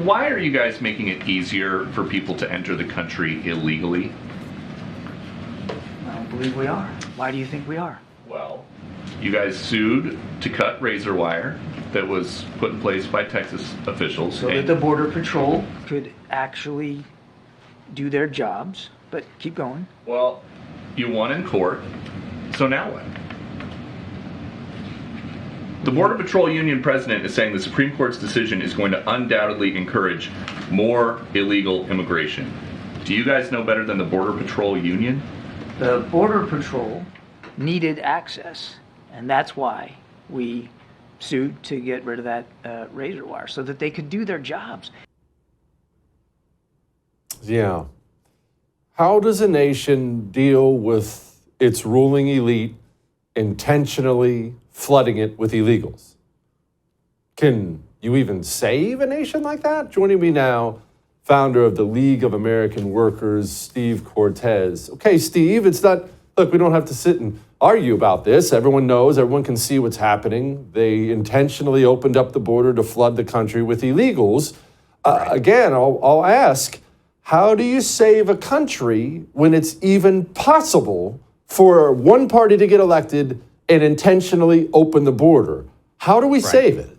why are you guys making it easier for people to enter the country illegally? I don't believe we are. Why do you think we are? Well, you guys sued to cut razor wire that was put in place by Texas officials. So that the Border Patrol could actually do their jobs. But keep going. Well, you won in court, so now what? The Border Patrol Union president is saying the Supreme Court's decision is going to undoubtedly encourage more illegal immigration. Do you guys know better than the Border Patrol Union? The Border Patrol needed access, and that's why we sued to get rid of that razor wire, so that they could do their jobs. Yeah. How does a nation deal with its ruling elite intentionally flooding it with illegals? Can you even save a nation like that? Joining me now, founder of the League of American Workers, Steve Cortes. Okay, Steve, it's not, look, we don't have to sit and argue about this. Everyone knows, everyone can see what's happening. They intentionally opened up the border to flood the country with illegals. Again, I'll ask, how do you save a country when it's even possible for one party to get elected and intentionally open the border? How do we save it?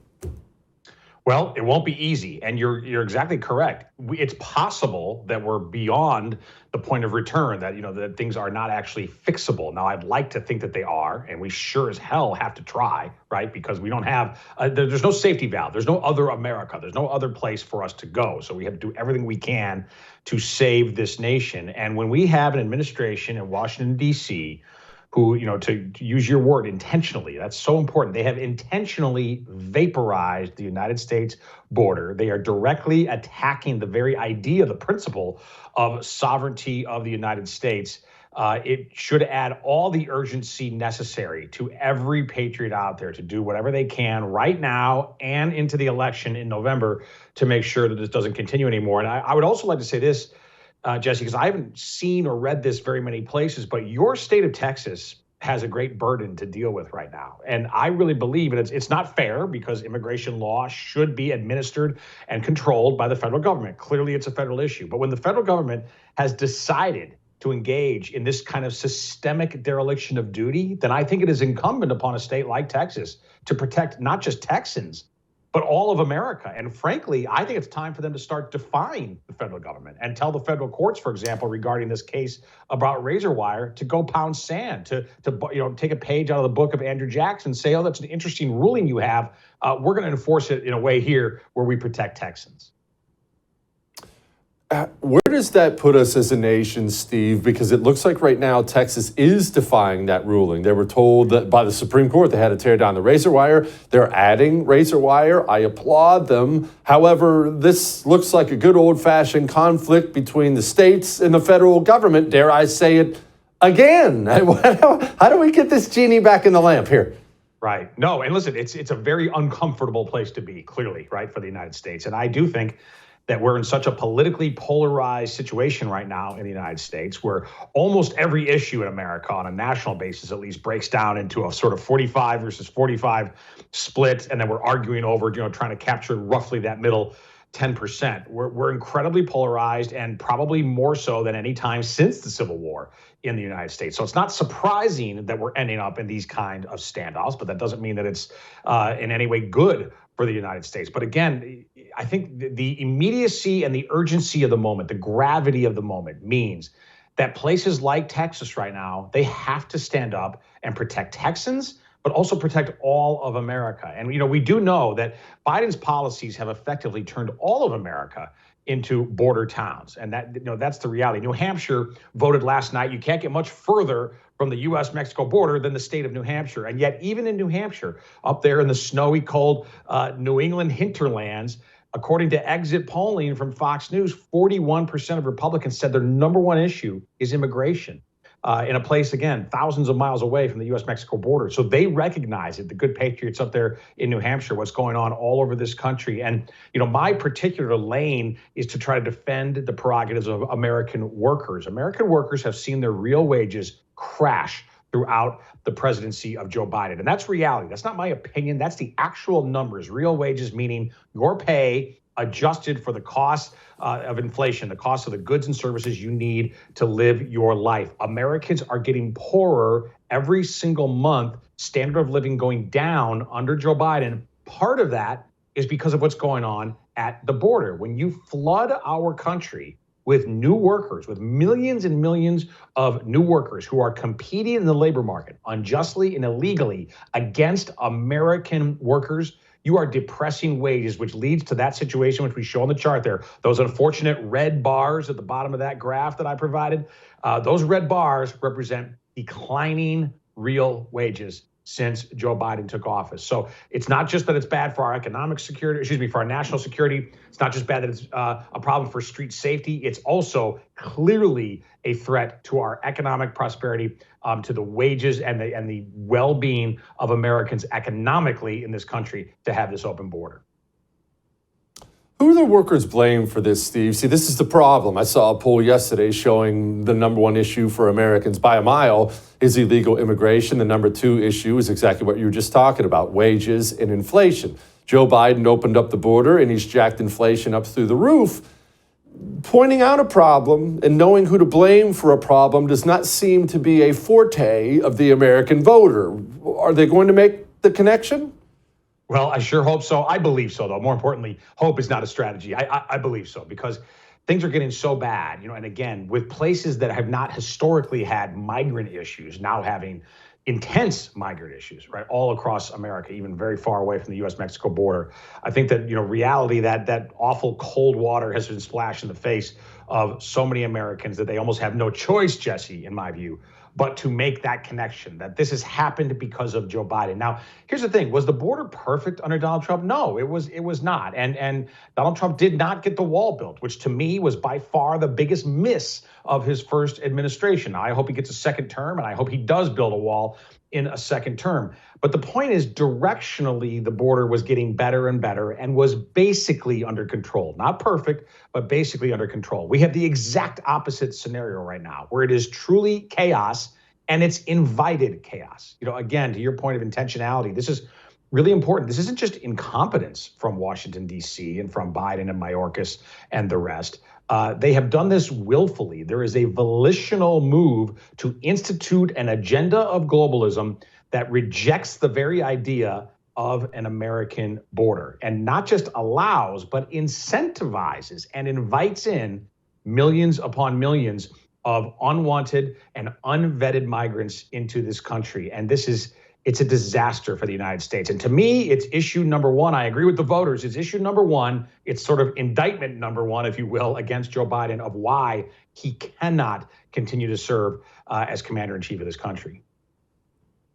Well, it won't be easy, and you're exactly correct. It's possible that we're beyond the point of return, that that things are not actually fixable. Now, I'd like to think that they are, and we sure as hell have to try, right? Because we don't have there's no safety valve. There's no other America. There's no other place for us to go. So we have to do everything we can to save this nation. And when we have an administration in Washington, D.C., who, to use your word, intentionally, that's so important. They have intentionally vaporized the United States border. They are directly attacking the very idea, the principle of sovereignty of the United States. It should add all the urgency necessary to every patriot out there to do whatever they can right now and into the election in November to make sure that this doesn't continue anymore. And I would also like to say this, Jesse, because I haven't seen or read this very many places, but your state of Texas has a great burden to deal with right now. And I really believe, and it's not fair, because immigration law should be administered and controlled by the federal government. Clearly, it's a federal issue. But when the federal government has decided to engage in this kind of systemic dereliction of duty, then I think it is incumbent upon a state like Texas to protect not just Texans, but all of America. And frankly, I think it's time for them to start defying the federal government and tell the federal courts, for example, regarding this case about razor wire, to go pound sand, to take a page out of the book of Andrew Jackson, say, oh, that's an interesting ruling you have. We're going to enforce it in a way here where we protect Texans. Where does that put us as a nation, Steve? Because it looks like right now Texas is defying that ruling. They were told that by the Supreme Court they had to tear down the razor wire. They're adding razor wire. I applaud them. However, this looks like a good old-fashioned conflict between the states and the federal government. Dare I say it again? How do we get this genie back in the lamp here? Right. No, and listen, it's a very uncomfortable place to be, clearly, right, for the United States. And I do think that we're in such a politically polarized situation right now in the United States, where almost every issue in America, on a national basis at least, breaks down into a sort of 45 versus 45 split, and then we're arguing over, trying to capture roughly that middle 10%. We're incredibly polarized, and probably more so than any time since the Civil War in the United States. So it's not surprising that we're ending up in these kind of standoffs, but that doesn't mean that it's in any way good for the United States. But again, I think the immediacy and the urgency of the moment, the gravity of the moment, means that places like Texas right now, they have to stand up and protect Texans, but also protect all of America. And, we do know that Biden's policies have effectively turned all of America into border towns. And that's the reality. New Hampshire voted last night. You can't get much further from the U.S.-Mexico border than the state of New Hampshire. And yet, even in New Hampshire, up there in the snowy, cold New England hinterlands, according to exit polling from Fox News, 41% of Republicans said their number one issue is immigration. In a place, again, thousands of miles away from the U.S.-Mexico border. So they recognize it, the good patriots up there in New Hampshire, what's going on all over this country. And, my particular lane is to try to defend the prerogatives of American workers. American workers have seen their real wages crash throughout the presidency of Joe Biden. And that's reality. That's not my opinion. That's the actual numbers. Real wages, meaning your pay adjusted for the cost of inflation, the cost of the goods and services you need to live your life. Americans are getting poorer every single month, standard of living going down under Joe Biden. Part of that is because of what's going on at the border. When you flood our country with new workers, with millions and millions of new workers who are competing in the labor market unjustly and illegally against American workers, you are depressing wages, which leads to that situation, which we show on the chart there. Those unfortunate red bars at the bottom of that graph that I provided, those red bars represent declining real wages since Joe Biden took office. So it's not just that it's bad for our economic security, for our national security. It's not just bad that it's a problem for street safety. It's also clearly a threat to our economic prosperity, to the wages and the well-being of Americans economically in this country to have this open border. Who are the workers blamed for this, Steve? See, this is the problem. I saw a poll yesterday showing the number one issue for Americans by a mile is illegal immigration. The number two issue is exactly what you were just talking about, wages and inflation. Joe Biden opened up the border and he's jacked inflation up through the roof. Pointing out a problem and knowing who to blame for a problem does not seem to be a forte of the American voter. Are they going to make the connection? Well, I sure hope so. I believe so, though. More importantly, hope is not a strategy. I believe so because things are getting so bad, and again, with places that have not historically had migrant issues now having intense migrant issues, right, all across America, even very far away from the U.S.-Mexico border. I think that, reality, that awful cold water has been splashed in the face of so many Americans that they almost have no choice, Jesse, in my view, but to make that connection, that this has happened because of Joe Biden. Now, here's the thing. Was the border perfect under Donald Trump? No, it was not. And Donald Trump did not get the wall built, which to me was by far the biggest miss of his first administration. Now, I hope he gets a second term, and I hope he does build a wall in a second term. But the point is, directionally, the border was getting better and better and was basically under control. Not perfect, but basically under control. We have the exact opposite scenario right now, where it is truly chaos and it's invited chaos. Again, to your point of intentionality, this is really important. This isn't just incompetence from Washington, D.C. and from Biden and Mayorkas and the rest. They have done this willfully. There is a volitional move to institute an agenda of globalism that rejects the very idea of an American border and not just allows, but incentivizes and invites in millions upon millions of unwanted and unvetted migrants into this country. And it's a disaster for the United States. And to me, it's issue number one. I agree with the voters. It's issue number one. It's sort of indictment number one, if you will, against Joe Biden of why he cannot continue to serve as commander in chief of this country.